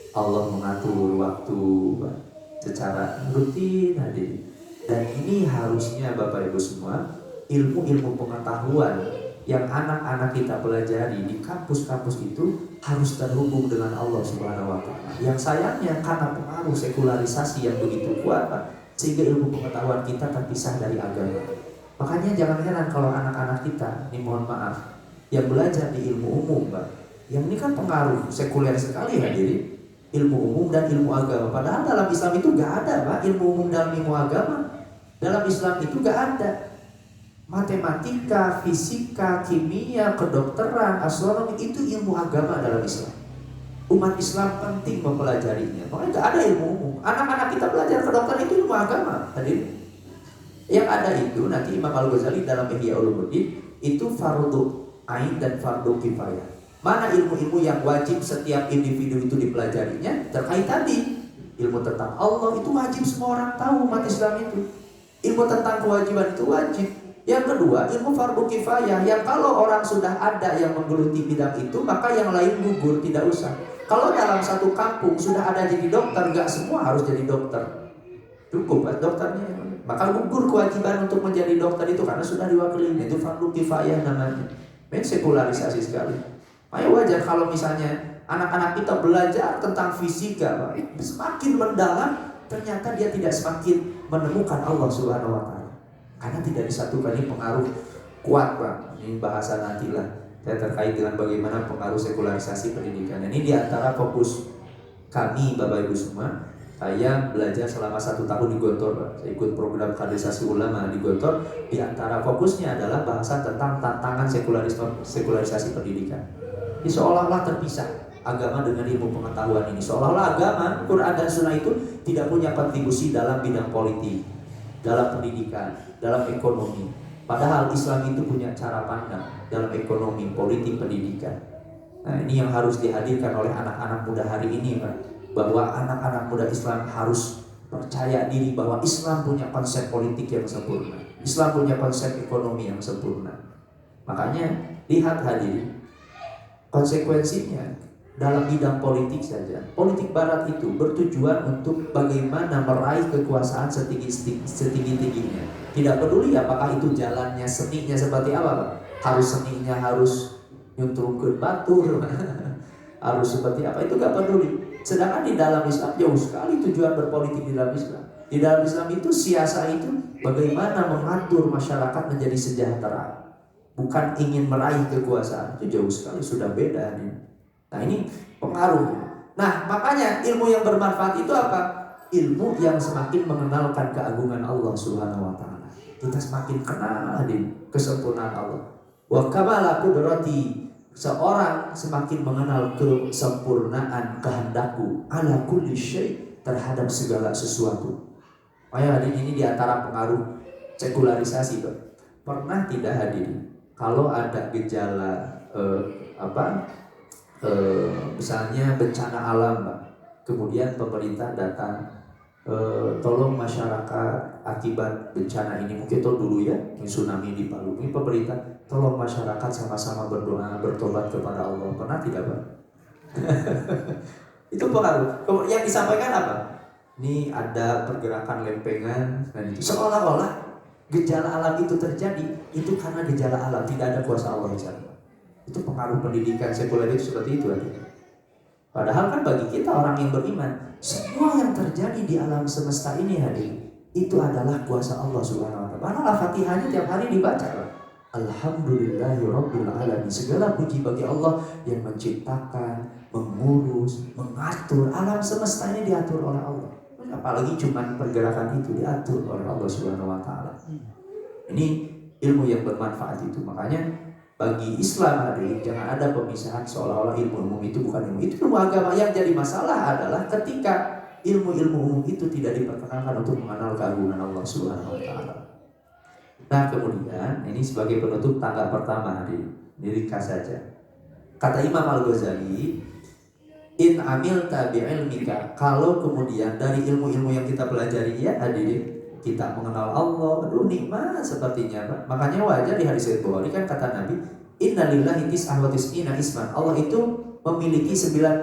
Allah mengatur waktu secara rutin hadir. Dan ini harusnya Bapak Ibu semua, ilmu-ilmu pengetahuan yang anak-anak kita pelajari di kampus-kampus itu harus terhubung dengan Allah Subhanahu wa Ta'ala. Yang sayangnya karena pengaruh sekularisasi yang begitu kuat, Pak, sehingga ilmu pengetahuan kita terpisah dari agama. Makanya jangan heran kalau anak-anak kita, ini mohon maaf, yang belajar di ilmu umum, Pak, yang ini kan pengaruh sekuler sekali hadirin, ilmu umum dan ilmu agama. Padahal dalam Islam itu gak ada, Pak, ilmu umum dan ilmu agama. Dalam Islam itu gak ada. Matematika, fisika, kimia, kedokteran, astronomi itu ilmu agama dalam Islam. Umat Islam penting mempelajarinya. Makanya gak ada ilmu umum. Anak-anak kita belajar kedokteran itu ilmu agama. Hadirin. Yang ada itu nanti Imam Al-Ghazali dalam Ihya Ulumuddin itu fardhu ain dan fardhu kifayah. Mana ilmu-ilmu yang wajib setiap individu itu dipelajarinya? Terkait tadi ilmu tentang Allah itu wajib semua orang tahu, umat Islam itu. Ilmu tentang kewajiban itu wajib. Yang kedua, ilmu fardhu kifayah yang kalau orang sudah ada yang menggeluti bidang itu, maka yang lain gugur, tidak usah. Kalau dalam satu kampung sudah ada jadi dokter, nggak semua harus jadi dokter. Cukup kan dokternya. Maka gugur kewajiban untuk menjadi dokter itu karena sudah diwakili. Itu fardhu kifayah namanya. Men sekularisasi sekali. Makanya wajar kalau misalnya anak-anak kita belajar tentang fisika, Pak, semakin mendalam ternyata dia tidak semakin menemukan Allah Subhanahu wa Ta'ala. Karena tidak disatukan, ini pengaruh kuat, Pak. Ini bahasa nantilah saya terkait dengan bagaimana pengaruh sekularisasi pendidikan. Ini diantara fokus kami Bapak Ibu semua. Saya belajar selama 1 tahun di Gontor, Pak. Saya ikut program kaderisasi ulama di Gontor. Di antara fokusnya adalah bahasan tentang tantangan sekularisasi pendidikan. Ini seolah-olah terpisah agama dengan ilmu pengetahuan ini. Seolah-olah agama, Quran dan Sunnah itu tidak punya kontribusi dalam bidang politik, dalam pendidikan, dalam ekonomi. Padahal Islam itu punya cara pandang dalam ekonomi, politik, pendidikan. Nah, ini yang harus dihadirkan oleh anak-anak muda hari ini, Pak. Bahwa anak-anak muda Islam harus percaya diri bahwa Islam punya konsep politik yang sempurna. Islam punya konsep ekonomi yang sempurna. Makanya lihat hadirin, konsekuensinya dalam bidang politik saja. Politik barat itu bertujuan untuk bagaimana meraih kekuasaan setinggi-tingginya. Tidak peduli apakah itu jalannya, seninya seperti apa, Pak. Harus seninya harus nyuntrungkeun batur. Harus seperti apa, itu gak peduli. Sedangkan di dalam Islam jauh sekali tujuan berpolitik di dalam Islam. Di dalam Islam itu siasat itu bagaimana mengatur masyarakat menjadi sejahtera. Bukan ingin meraih kekuasaan, itu jauh sekali, sudah beda nih. Nah ini pengaruh. Nah makanya ilmu yang bermanfaat itu apa? Ilmu yang semakin mengenalkan keagungan Allah Subhanahu wa Ta'ala. Kita semakin kenal kesempurnaan Allah. Wa kamala qudrati, seorang semakin mengenal kesempurnaan kehendakku ala kulli syai', terhadap segala sesuatu. Makanya hadirin, ini diantara pengaruh sekularisasi, Pak. Pernah tidak hadirin kalau ada gejala misalnya bencana alam, Pak, kemudian pemerintah datang, tolong masyarakat akibat bencana ini, mungkin itu dulu ya, tsunami di Palu, ini pemerintah tolong masyarakat sama-sama berdoa, bertobat kepada Allah. Pernah tidak, Pak? Itu pengaruh. Yang disampaikan apa? Ini ada pergerakan lempengan, dan itu seolah-olah gejala alam itu terjadi itu karena gejala alam, tidak ada kuasa Allah di sana. Itu pengaruh pendidikan sekuler itu seperti itu aja. Padahal kan bagi kita orang yang beriman, semua yang terjadi di alam semesta ini hadir itu adalah kuasa Allah Subhanahu wa Ta'ala. Padahal Al-Fatihahnya tiap hari dibaca, Pak. Alhamdulillahirabbil alamin. Segala puji bagi Allah yang menciptakan, mengurus, mengatur alam semesta ini diatur oleh Allah. Apalagi cuman pergerakan itu diatur oleh Allah Subhanahu wa taala. Ini ilmu yang bermanfaat itu. Makanya bagi Islam hadirin jangan ada pemisahan seolah-olah ilmu umum itu bukan ilmu. Itu ilmu agama. Yang jadi masalah adalah ketika ilmu-ilmu umum itu tidak diperkenalkan untuk mengenal keagungan Allah Subhanahu wa taala. Nah, kemudian ini sebagai penutup tangga pertama hadirin. Ini ringkas saja. Kata Imam Al-Ghazali, in amilta bi'ilmika, kalau kemudian dari ilmu-ilmu yang kita pelajari ya hadirin, kita mengenal Allah, aduh nikmat sepertinya Pak. Makanya wajar di hadis Bukhari kan kata Nabi, innalillahi tis'ah wa tis'ina isman. Allah itu memiliki 99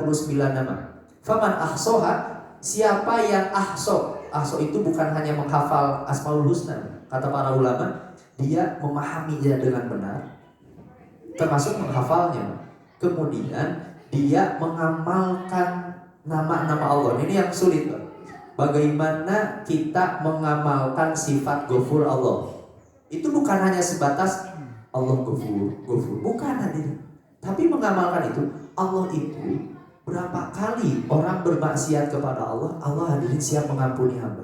nama. Faman ahsoha, siapa yang ahso itu bukan hanya menghafal Asmaul Husna. Kata para ulama, dia memahaminya dengan benar, termasuk menghafalnya. Kemudian dia mengamalkan nama-nama Allah. Ini yang sulit Pak. Bagaimana kita mengamalkan sifat Ghafur Allah? Itu bukan hanya sebatas Allah Ghafur, bukan hadirin. Tapi mengamalkan itu, Allah itu berapa kali orang bermaksiat kepada Allah, Allah hadirin siap mengampuni hamba.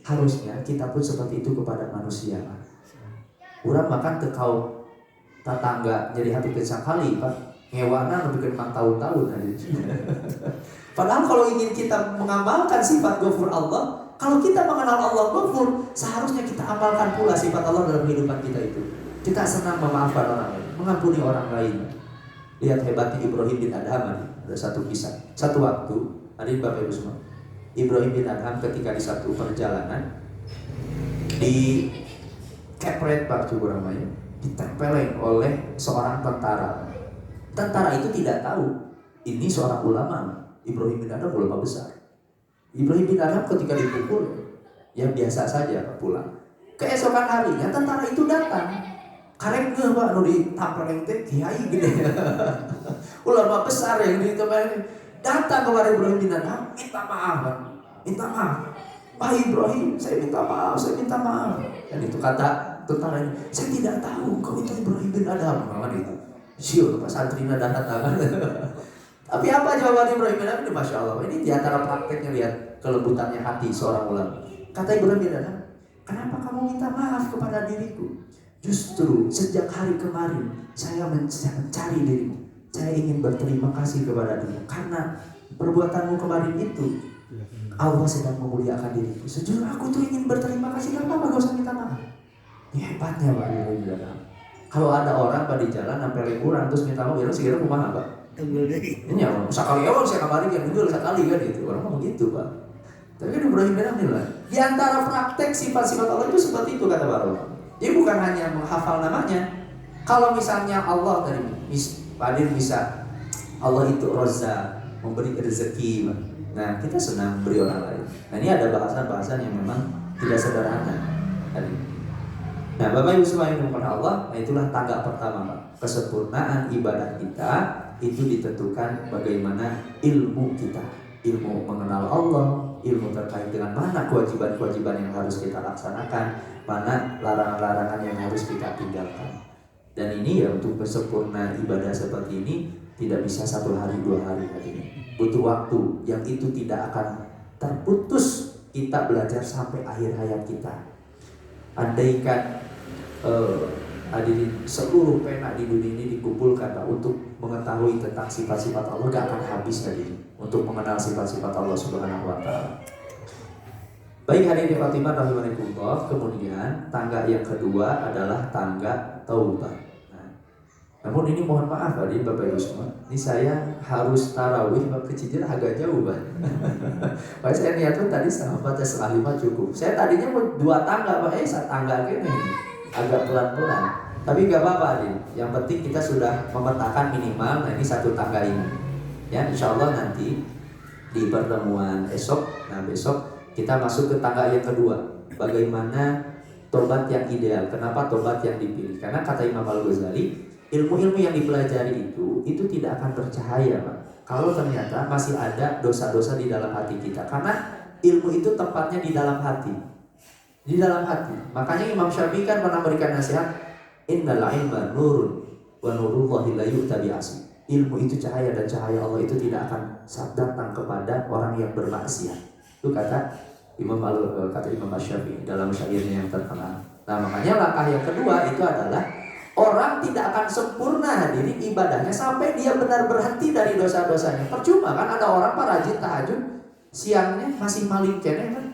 Harusnya kita pun seperti itu kepada manusia. Urang makan tekau tetangga jadi hati kesah kali Pak. Ngewana lebih ke 4 tahun hadirin. Padahal kalau ingin kita mengamalkan sifat Ghafur Allah, kalau kita mengenal Allah Ghafur, seharusnya kita amalkan pula sifat Allah dalam kehidupan kita itu. Kita senang memaafkan orang lain, mengampuni orang lain. Lihat hebatnya Ibrahim bin Adham. Ada satu kisah. Satu waktu, hadirin Bapak Ibu semua, Ibrahim bin Adham ketika di satu perjalanan di kepret Pak Cukur namanya, ditempelin oleh seorang tentara. Tentara itu tidak tahu ini seorang ulama. Ibrahim bin Adham ulama besar. Ibrahim bin Adham ketika dipukul ya biasa saja pulang. Keesokan harinya tentara itu datang. Karek ge Pak nu ditampeleng teh kiai gede. Ulama besar yang ditempelin datang kepada Ibrahim bin Adham minta maaf. Minta maaf. Pak Ibrahim, saya minta maaf. Dan itu kata tentara ini, saya tidak tahu kau itu Ibrahim bin Adham. Mana itu? Siul, Pak Santrina datang. Tapi apa jawaban Ibrahim bin Adham? Ini Masya Allah. Ini diantara prakteknya lihat kelembutannya hati seorang ulama. Kata Ibrahim bin Adham, kenapa kamu minta maaf kepada diriku? Justru sejak hari kemarin saya mencari dirimu. Saya ingin berterima kasih kepada dirimu karena perbuatanmu kemarin itu Allah sedang memuliakan diriku. Sejujurnya aku tuh ingin berterima kasih. Gak apa-apa, gak usah minta maaf. Ini hebatnya Pak Ibrahim bin Adham. Kalau ada orang Pak di jalan sampai kurang terus minta maaf, ya segera kumaha Pak? Ini ya, sekali awal saya kemarin yang muncul sekali kan itu. Orang mau begitu Pak. Tapi kan Ibrahim bin Adham bilang, di antara praktek sifat-sifat Allah itu seperti itu kata para ulama. Jadi bukan hanya menghafal namanya. Kalau misalnya Allah tadi, Pak Adil bisa, Allah itu Razzaq, memberi rezeki. Nah kita senang beri orang lain. Nah ini ada bahasan-bahasan yang memang tidak sederhana. Nah Bapak Ibu semua yang dimuliakan Allah, nah itulah tangga pertama Pak. Kesempurnaan ibadah kita itu ditentukan bagaimana ilmu kita. Ilmu mengenal Allah, ilmu terkait dengan mana kewajiban-kewajiban yang harus kita laksanakan, mana larangan-larangan yang harus kita tinggalkan. Dan ini ya untuk sempurna ibadah seperti ini tidak bisa 1 hari 2 hari ini. Butuh waktu yang itu tidak akan terputus kita belajar sampai akhir hayat kita. Andaikan hadirin seluruh pena di dunia ini dikumpulkan Pak, untuk mengetahui tentang sifat-sifat Allah gak akan habis tadi untuk mengenal sifat-sifat Allah Subhanahu wa taala. Baik hadirin Fatimah rahimakumullah, kemudian tangga yang kedua adalah tangga taubat. Namun ini mohon maaf hadirin Bapak Ibu semua, ini saya harus tarawih ke Cijer agak jauh Pak. Pak saya niatkan tadi 4:45 cukup. Saya tadinya mau 2 tangga Pak, 1 tangga gini agak pelan-pelan. Tapi gak apa-apa hadirin. Yang penting kita sudah memetakan minimal, nah ini 1 tangga ini. Ya insya Allah nanti di pertemuan esok, nah besok kita masuk ke tangga yang kedua. Bagaimana tobat yang ideal? Kenapa tobat yang dipilih? Karena kata Imam Al-Ghazali, ilmu-ilmu yang dipelajari itu tidak akan bercahaya Pak, kalau ternyata masih ada dosa-dosa di dalam hati kita. Karena ilmu itu tempatnya di dalam hati. Di dalam hati. Makanya Imam Syafi'i kan pernah memberikan nasihat, Innal ilma nurun wa nurullahi la yu'ta bi'asi. Ilmu itu cahaya dan cahaya Allah itu tidak akan datang kepada orang yang bermaksiat. Itu kata Imam Asy-Syafi'i dalam syairnya yang terkenal. Nah, makanya langkah yang kedua itu adalah orang tidak akan sempurna hadirin ibadahnya sampai dia benar berhenti dari dosa-dosanya. Percuma kan ada orang rajin tahajud, siangnya masih maling kene kan?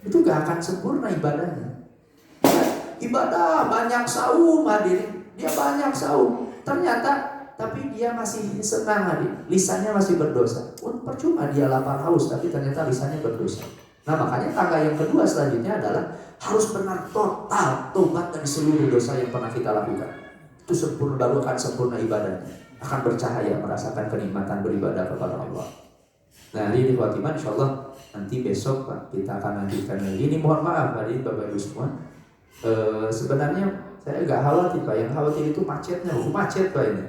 Itu gak akan sempurna ibadahnya. Ibadah banyak saum hadirin, dia banyak saum. Ternyata tapi dia masih senang hadirin, lisannya masih berdosa. Percuma dia lapar haus tapi ternyata lisannya berdosa. Nah, makanya tangga yang kedua selanjutnya adalah harus benar total tobat dari seluruh dosa yang pernah kita lakukan. Itu sempurna, baru akan sempurna ibadahnya, akan bercahaya, merasakan kenikmatan beribadah kepada Allah. Nah, ini Fatimah insyaallah nanti besok Pak kita akan lanjutkan lagi. Ini mohon maaf tadi Bapak Ibu semua. Sebenarnya saya agak khawatir Pak, yang khawatir itu macetnya, macet Pak ini.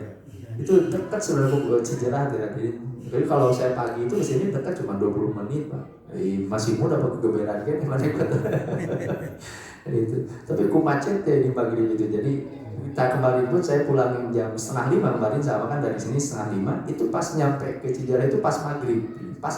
Itu dekat sebenarnya buat Cijerah ya. Jadi kalau saya pagi itu kesini dekat cuma 20 menit Pak. Masih muda Pak kegeberan kan gimana kata. Itu. Tapi ku macet ya di pagi itu. Jadi kita kemarin pun saya pulang jam 4:30 kemarin sama kan dari sini 4:30 itu pas nyampe ke Cijerah itu pas maghrib. Pas